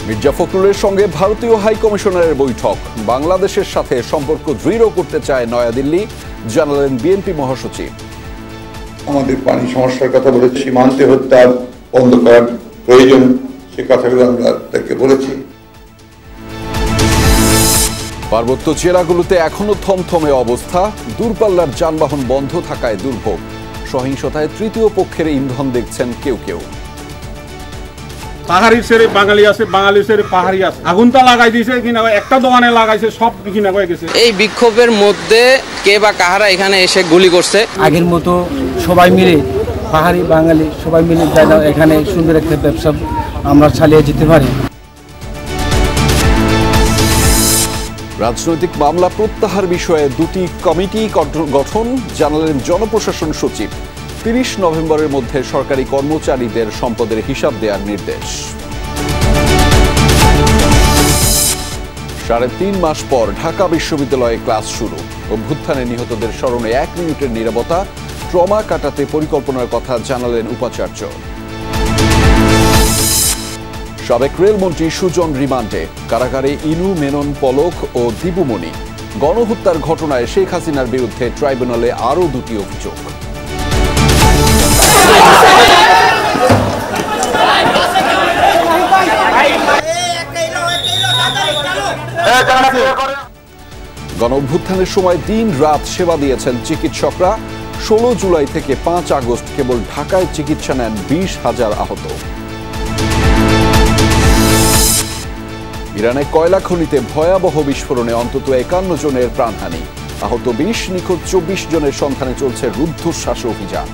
মির্জা ফখরুলের সঙ্গে ভারতীয় হাই কমিশনারের বৈঠক। বাংলাদেশের সাথে সম্পর্ক দৃঢ় করতে চায় নয়াদিল্লি, জানালেন বিএনপি মহাসচিব। আমাদের পানি সমস্যার কথা বলেছি, সীমান্তে হত্যা বন্ধ করার প্রয়োজন, সে কথাগুলো আমরা তাকে বলেছি। পার্বত্য জেলাগুলোতে এখনো থমথমে অবস্থা, দূরপাল্লার যানবাহন বন্ধ থাকায় দুর্ভোগ। সহিংসতায় তৃতীয় পক্ষের ইন্ধন দেখছেন কেউ কেউ। পাহাড়ি ছেড়ে বাঙালি আছে, বাঙালি ছেড়ে পাহাড়ি আছে। আগুনটা লাগাই দিয়েছে কিনা, একটা দোকানে লাগাইছে, সব কিনা হয়ে গেছে। এই বিক্ষোভের মধ্যে কে বা কাহারা এখানে এসে গুলি করছে। আগের মতো সবাই মিলে, পাহাড়ি বাঙালি সবাই মিলে যেন এখানে সুন্দর একটা ব্যবসা আমরা চালিয়ে যেতে পারি। রাজনৈতিক মামলা প্রত্যাহার বিষয়ে দুটি কমিটি গঠন, জানালেন জনপ্রশাসন সচিব। ৩০ নভেম্বরের মধ্যে সরকারি কর্মচারীদের সম্পদের হিসাব দেওয়ার নির্দেশ। ৩.৫ মাস পর ঢাকা বিশ্ববিদ্যালয়ে ক্লাস শুরু। অভ্যুত্থানে নিহতদের স্মরণে ১ মিনিটের নীরবতা। ট্রমা কাটাতে পরিকল্পনার কথা জানালেন উপাচার্য। সাবেক রেলমন্ত্রী সুজন রিমান্ডে, কারাগারে ইনু, মেনন, পলক ও দীপুমণি। গণহত্যার ঘটনায় শেখ হাসিনার বিরুদ্ধে ট্রাইব্যুনালে আরও ২টি অভিযোগ। গণঅভ্যুত্থানের সময় দিন রাত সেবা দিয়েছেন চিকিৎসকরা। ১৬ জুলাই থেকে ৫ আগস্ট কেবল ঢাকায় চিকিৎসা নেন ২০,০০০ আহত। ইরানে কয়লা খনিতে ভয়াবহ বিস্ফোরণে অন্তত ৫১ জনের প্রাণহানি, আহত ২০, নিখোঁজ ২৪ জনের সন্ধানে চলছে রুদ্ধশ্বাস অভিযান।